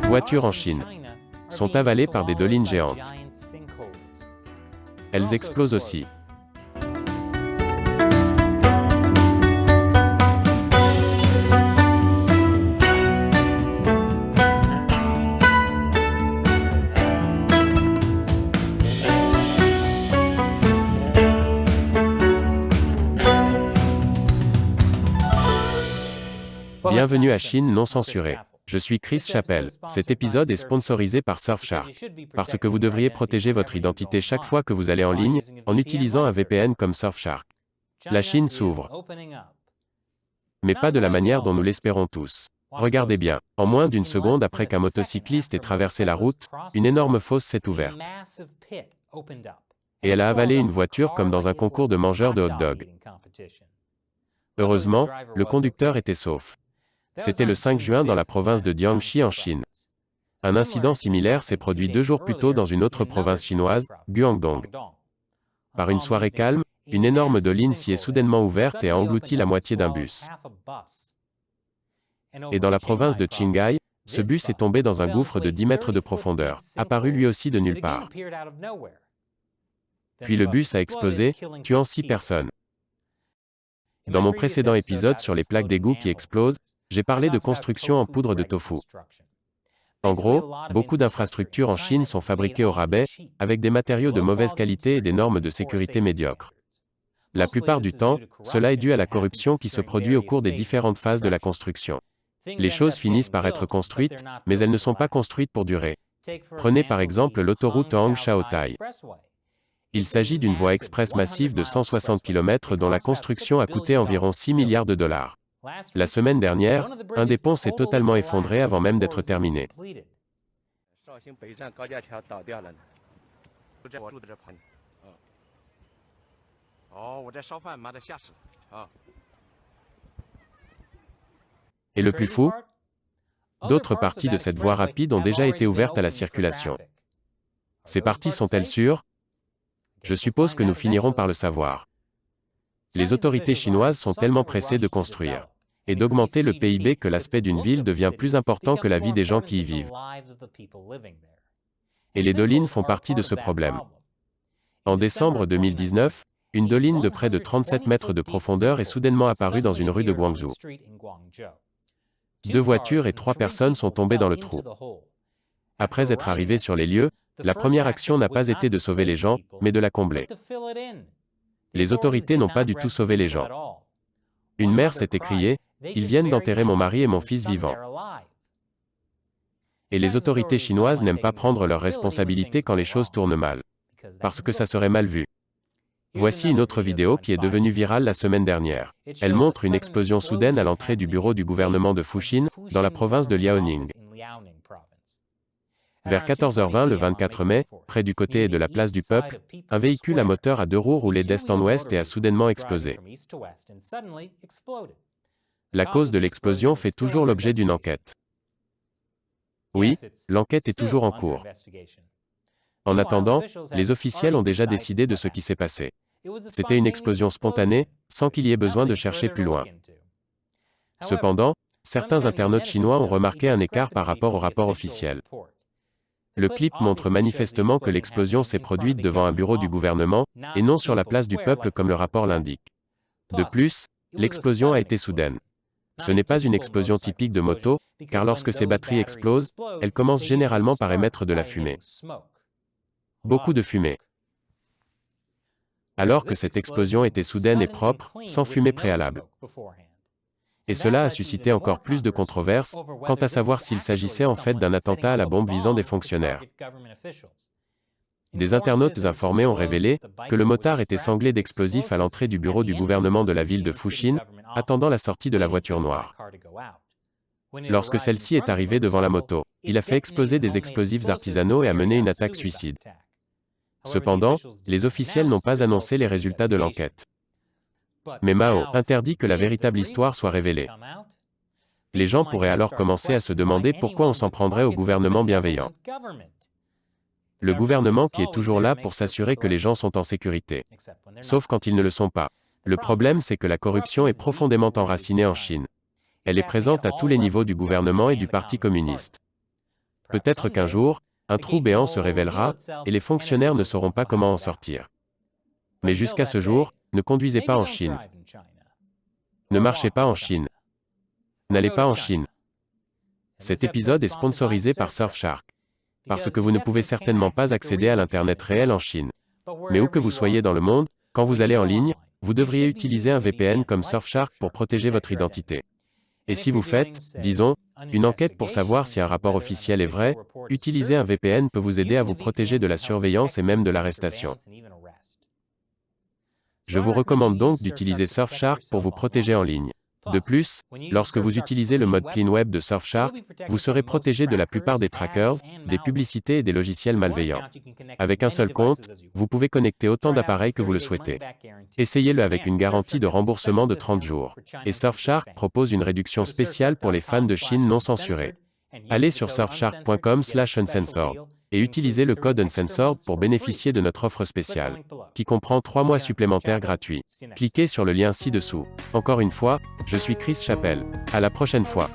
voitures en Chine sont avalées par des dolines géantes. Elles explosent aussi. Bienvenue à Chine non censurée. Je suis Chris Chappell. Cet épisode est sponsorisé par Surfshark. Parce que vous devriez protéger votre identité chaque fois que vous allez en ligne, en utilisant un VPN comme Surfshark. La Chine s'ouvre. Mais pas de la manière dont nous l'espérons tous. Regardez bien. En moins d'une seconde après qu'un motocycliste ait traversé la route, une énorme fosse s'est ouverte. Et elle a avalé une voiture comme dans un concours de mangeurs de hot-dog. Heureusement, le conducteur était sauf. C'était le 5 juin dans la province de Jiangxi en Chine. Un incident similaire s'est produit 2 jours plus tôt dans une autre province chinoise, Guangdong. Par une soirée calme, une énorme doline s'y est soudainement ouverte et a englouti la moitié d'un bus. Et dans la province de Qinghai, ce bus est tombé dans un gouffre de 10 mètres de profondeur, apparu lui aussi de nulle part. Puis le bus a explosé, tuant 6 personnes. Dans mon précédent épisode sur les plaques d'égout qui explosent, j'ai parlé de construction en poudre de tofu. En gros, beaucoup d'infrastructures en Chine sont fabriquées au rabais, avec des matériaux de mauvaise qualité et des normes de sécurité médiocres. La plupart du temps, cela est dû à la corruption qui se produit au cours des différentes phases de la construction. Les choses finissent par être construites, mais elles ne sont pas construites pour durer. Prenez par exemple l'autoroute Hang-Shao-Tai. Il s'agit d'une voie express massive de 160 km dont la construction a coûté environ 6 milliards de dollars. La semaine dernière, un des ponts s'est totalement effondré avant même d'être terminé. Et le plus fou, d'autres parties de cette voie rapide ont déjà été ouvertes à la circulation. Ces parties sont-elles sûres? Je suppose que nous finirons par le savoir. Les autorités chinoises sont tellement pressées de construire et d'augmenter le PIB que l'aspect d'une ville devient plus important que la vie des gens qui y vivent. Et les dolines font partie de ce problème. En décembre 2019, une doline de près de 37 mètres de profondeur est soudainement apparue dans une rue de Guangzhou. 2 voitures et 3 personnes sont tombées dans le trou. Après être arrivés sur les lieux, la première action n'a pas été de sauver les gens, mais de la combler. Les autorités n'ont pas du tout sauvé les gens. Une mère s'est écriée, « Ils viennent d'enterrer mon mari et mon fils vivants. » Et les autorités chinoises n'aiment pas prendre leurs responsabilités quand les choses tournent mal. Parce que ça serait mal vu. Voici une autre vidéo qui est devenue virale la semaine dernière. Elle montre une explosion soudaine à l'entrée du bureau du gouvernement de Fuxin, dans la province de Liaoning. Vers 14h20 le 24 mai, près du côté de la place du Peuple, un véhicule à moteur à 2 roues roulait d'est en ouest et a soudainement explosé. La cause de l'explosion fait toujours l'objet d'une enquête. Oui, l'enquête est toujours en cours. En attendant, les officiels ont déjà décidé de ce qui s'est passé. C'était une explosion spontanée, sans qu'il y ait besoin de chercher plus loin. Cependant, certains internautes chinois ont remarqué un écart par rapport au rapport officiel. Le clip montre manifestement que l'explosion s'est produite devant un bureau du gouvernement, et non sur la place du Peuple comme le rapport l'indique. De plus, l'explosion a été soudaine. Ce n'est pas une explosion typique de moto, car lorsque ces batteries explosent, elles commencent généralement par émettre de la fumée. Beaucoup de fumée. Alors que cette explosion était soudaine et propre, sans fumée préalable. Et cela a suscité encore plus de controverses, quant à savoir s'il s'agissait en fait d'un attentat à la bombe visant des fonctionnaires. Des internautes informés ont révélé que le motard était sanglé d'explosifs à l'entrée du bureau du gouvernement de la ville de Fuxin, attendant la sortie de la voiture noire. Lorsque celle-ci est arrivée devant la moto, il a fait exploser des explosifs artisanaux et a mené une attaque suicide. Cependant, les officiels n'ont pas annoncé les résultats de l'enquête. Mais Mao interdit que la véritable histoire soit révélée. Les gens pourraient alors commencer à se demander pourquoi on s'en prendrait au gouvernement bienveillant. Le gouvernement qui est toujours là pour s'assurer que les gens sont en sécurité. Sauf quand ils ne le sont pas. Le problème, c'est que la corruption est profondément enracinée en Chine. Elle est présente à tous les niveaux du gouvernement et du Parti communiste. Peut-être qu'un jour, un trou béant se révélera, et les fonctionnaires ne sauront pas comment en sortir. Mais jusqu'à ce jour, ne conduisez pas en Chine. Ne marchez pas en Chine. N'allez pas en Chine. Cet épisode est sponsorisé par Surfshark. Parce que vous ne pouvez certainement pas accéder à l'Internet réel en Chine. Mais où que vous soyez dans le monde, quand vous allez en ligne, vous devriez utiliser un VPN comme Surfshark pour protéger votre identité. Et si vous faites, disons, une enquête pour savoir si un rapport officiel est vrai, utiliser un VPN peut vous aider à vous protéger de la surveillance et même de l'arrestation. Je vous recommande donc d'utiliser Surfshark pour vous protéger en ligne. De plus, lorsque vous utilisez le mode Clean Web de Surfshark, vous serez protégé de la plupart des trackers, des publicités et des logiciels malveillants. Avec un seul compte, vous pouvez connecter autant d'appareils que vous le souhaitez. Essayez-le avec une garantie de remboursement de 30 jours. Et Surfshark propose une réduction spéciale pour les fans de Chine non censurés. Allez sur surfshark.com/uncensored et utilisez le code uncensored pour bénéficier de notre offre spéciale, qui comprend 3 mois supplémentaires gratuits. Cliquez sur le lien ci-dessous. Encore une fois, je suis Chris Chappell. À la prochaine fois.